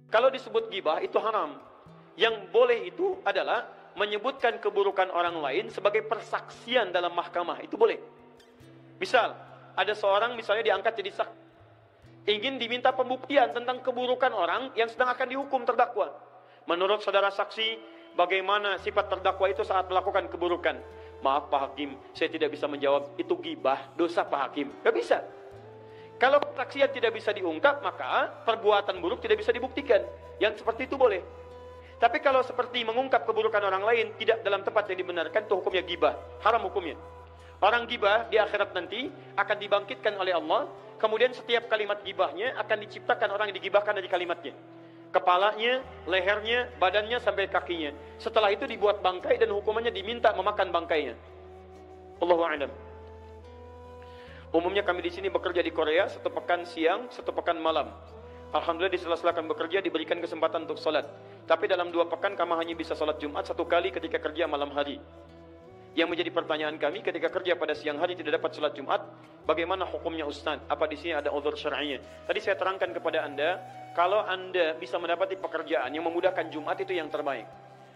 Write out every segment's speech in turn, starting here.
Kalau disebut gibah itu haram. Yang boleh itu adalah menyebutkan keburukan orang lain sebagai persaksian dalam mahkamah. Itu boleh. Misal, ada seorang misalnya diangkat jadi saksi, ingin diminta pembuktian tentang keburukan orang yang sedang akan dihukum terdakwa. Menurut saudara saksi, bagaimana sifat terdakwa itu saat melakukan keburukan? Maaf Pak Hakim, saya tidak bisa menjawab. Itu gibah, dosa Pak Hakim. Gak bisa. Kalau kesaksian tidak bisa diungkap, maka perbuatan buruk tidak bisa dibuktikan. Yang seperti itu boleh. Tapi kalau seperti mengungkap keburukan orang lain tidak dalam tempat yang dibenarkan, itu hukumnya gibah. Haram hukumnya. Orang gibah di akhirat nanti akan dibangkitkan oleh Allah. Kemudian setiap kalimat gibahnya akan diciptakan orang yang digibahkan dari kalimatnya. Kepalanya, lehernya, badannya sampai kakinya. Setelah itu dibuat bangkai dan hukumannya diminta memakan bangkainya. Allahu a'lam. Umumnya kami di sini bekerja di Korea 1 pekan siang, 1 pekan malam. Alhamdulillah di sela-sela kami bekerja diberikan kesempatan untuk salat. Tapi dalam 2 pekan kami hanya bisa salat Jumat 1 kali ketika kerja malam hari. Yang menjadi pertanyaan kami, ketika kerja pada siang hari tidak dapat salat Jumat, bagaimana hukumnya Ustaz? Apa di sini ada uzur syar'inya? Tadi saya terangkan kepada Anda, kalau Anda bisa mendapati pekerjaan yang memudahkan Jumat itu yang terbaik.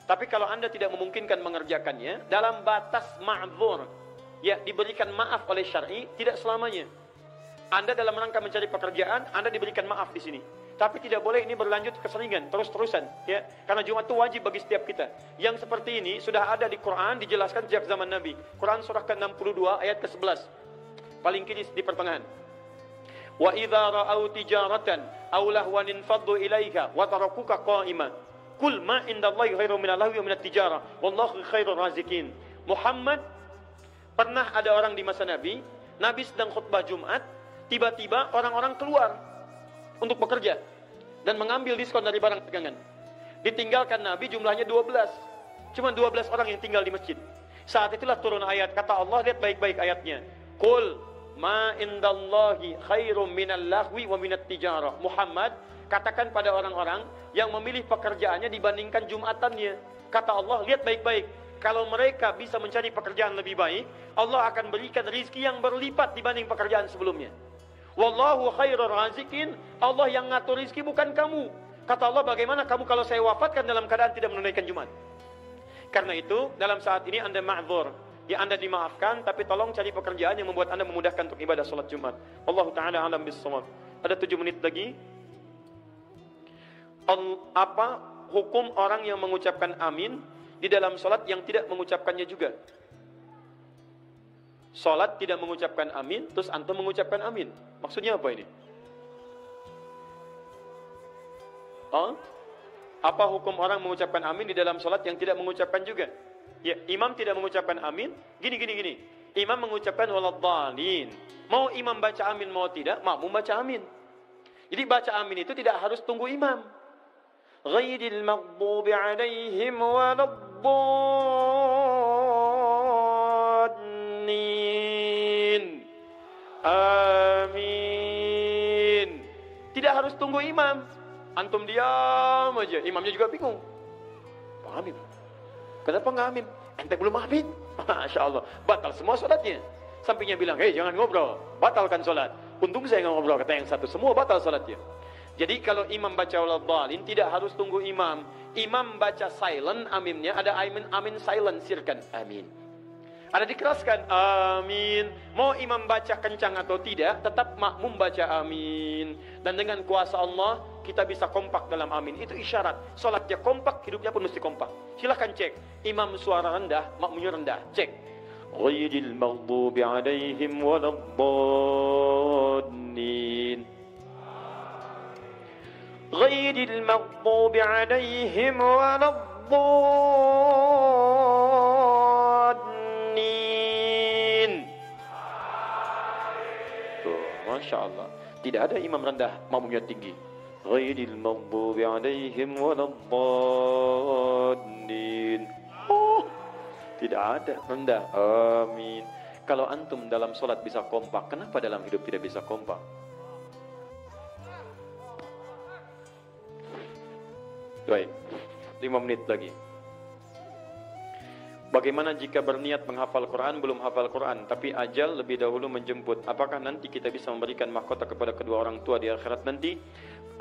Tapi kalau Anda tidak memungkinkan mengerjakannya dalam batas ma'dzur, ya diberikan maaf oleh syar'i, tidak selamanya. Anda dalam rangka mencari pekerjaan, Anda diberikan maaf di sini. Tapi tidak boleh ini berlanjut keseringan, terus-terusan, ya. Karena Jumat itu wajib bagi setiap kita. Yang seperti ini sudah ada di Quran, dijelaskan sejak zaman Nabi. Quran surah ke-62 ayat ke-11. Paling kiri di pertengahan. Wa idza ra'au tijaratan aw lahwan infaddu ilaiha wa tarakuka qa'ima. Qul ma indallahi khairum minal lahwi wa minat tijarah. Wallahu khairur razikin. Muhammad, pernah ada orang di masa Nabi, Nabi sedang khutbah Jumat, tiba-tiba orang-orang keluar untuk bekerja dan mengambil diskon dari barang dagangan. Ditinggalkan Nabi jumlahnya 12. Cuma 12 orang yang tinggal di masjid. Saat itulah turun ayat, kata Allah, lihat baik-baik ayatnya. Qul ma indallahi khairum minal lahwi wa minat tijarah. Muhammad, katakan pada orang-orang yang memilih pekerjaannya dibandingkan Jumatannya. Kata Allah, lihat baik-baik. Kalau mereka bisa mencari pekerjaan lebih baik, Allah akan berikan rizki yang berlipat dibanding pekerjaan sebelumnya. Wallahu khairur razikin. Allah yang ngatur rizki bukan kamu. Kata Allah, bagaimana kamu kalau saya wafatkan dalam keadaan tidak menunaikan Jumat? Karena itu, dalam saat ini Anda ma'dzur. Ya, Anda dimaafkan, tapi tolong cari pekerjaan yang membuat Anda memudahkan untuk ibadah salat Jumat. Wallahu ta'ala alam bis-shawab. Ada 7 menit lagi. Apa hukum orang yang mengucapkan amin di dalam salat yang tidak mengucapkannya juga? Salat tidak mengucapkan amin, terus antum mengucapkan amin. Maksudnya apa ini? Apa hukum orang mengucapkan amin di dalam salat yang tidak mengucapkan juga? Ya, imam tidak mengucapkan amin. Gini. Imam mengucapkan waladhdallin. Mau imam baca amin mau tidak, makmum baca amin. Jadi baca amin itu tidak harus tunggu imam. Ghairil maghdubi alaihim waladdallin. Amin. Tidak harus tunggu imam. Antum diam aja, imamnya juga bingung. Amin. Kenapa nggak amin? Ente belum amin. Masya Allah, batal semua sholatnya. Sampingnya bilang, hei jangan ngobrol, batalkan sholat. Untung saya nggak ngobrol, kata yang satu, semua batal sholatnya. Jadi kalau imam baca waladhdallin tidak harus tunggu imam. Imam baca silent aminnya, ada amin silent sirkan amin. Ada dikeraskan amin. Mau imam baca kencang atau tidak, tetap makmum baca amin. Dan dengan kuasa Allah kita bisa kompak dalam amin. Itu isyarat salatnya kompak, hidupnya pun mesti kompak. Silahkan cek. Imam suara rendah, makmumnya rendah. Cek. Ghairil maghdubi alaihim waladdallin. Ghairil maghdubi alaihim waladdallin. Tuh, Masya Allah. Tidak ada imam rendah, makmumnya tinggi. Ghairil maghdubi alaihim waladdallin. Tidak ada rendah. Amin. Kalau antum dalam solat bisa kompak, kenapa dalam hidup tidak bisa kompak? Baik, 5 menit lagi. Bagaimana jika berniat menghafal Quran, belum hafal Quran, tapi ajal lebih dahulu menjemput? Apakah nanti kita bisa memberikan mahkota kepada kedua orang tua di akhirat nanti?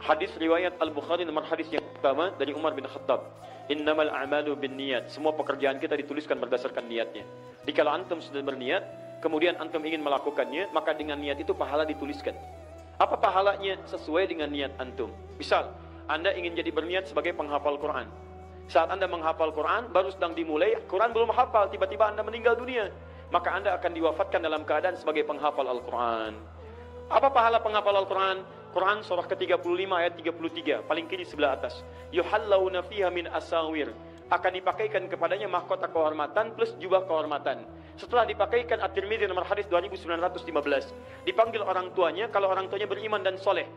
Hadis riwayat Al-Bukhari nomor hadis yang pertama dari Umar bin Khattab. Innamal a'malu binniyat. Semua pekerjaan kita dituliskan berdasarkan niatnya. Jikalau antum sudah berniat, kemudian antum ingin melakukannya, maka dengan niat itu pahala dituliskan. Apa pahalanya? Sesuai dengan niat antum. Misal, Anda ingin jadi berniat sebagai penghafal Quran. Saat Anda menghafal Quran, baru sedang dimulai, Quran belum hafal, tiba-tiba Anda meninggal dunia. Maka Anda akan diwafatkan dalam keadaan sebagai penghafal Al-Quran. Apa pahala penghafal Al-Quran? Quran surah ke-35 ayat 33, paling kiri sebelah atas. Yuhallawna fiha min asawir. Akan dipakaikan kepadanya mahkota kehormatan plus jubah kehormatan. Setelah dipakaikan, At-Tirmidzi nomor hadis 2915. Dipanggil orang tuanya, kalau orang tuanya beriman dan soleh.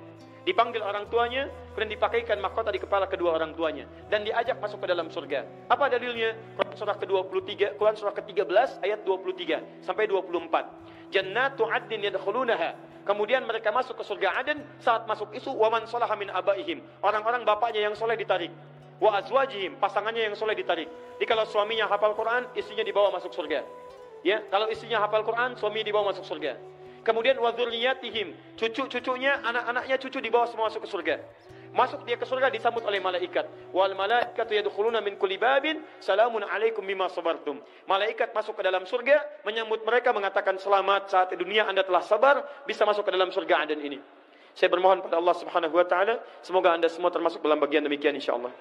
Dipanggil orang tuanya, kemudian dipakaikan mahkota di kepala kedua orang tuanya. Dan diajak masuk ke dalam surga. Apa dalilnya? Quran surah ke-23, Quran surah ke-13 ayat 23 sampai 24. Jannatu 'adnin yadkhulunaha. Kemudian mereka masuk ke surga Aden. Saat masuk itu, waman salaha min abaihim. Orang-orang bapaknya yang soleh ditarik. Wa azwajihim, pasangannya yang soleh ditarik. Jadi kalau suaminya hafal Quran, istrinya dibawa masuk surga. Ya, kalau istrinya hafal Quran, suami dibawa masuk surga. Kemudian wa dzurriyyatihim, cucu-cucunya, anak-anaknya cucu dibawa semua masuk ke surga. Masuk dia ke surga disambut oleh malaikat. Wal malaikatu yadkhuluna min kulli babin salamun alaikum bima sabartum. Malaikat masuk ke dalam surga menyambut mereka mengatakan selamat saat di dunia Anda telah sabar bisa masuk ke dalam surga Aden ini. Saya bermohon pada Allah Subhanahu wa taala semoga Anda semua termasuk dalam bagian demikian insyaallah.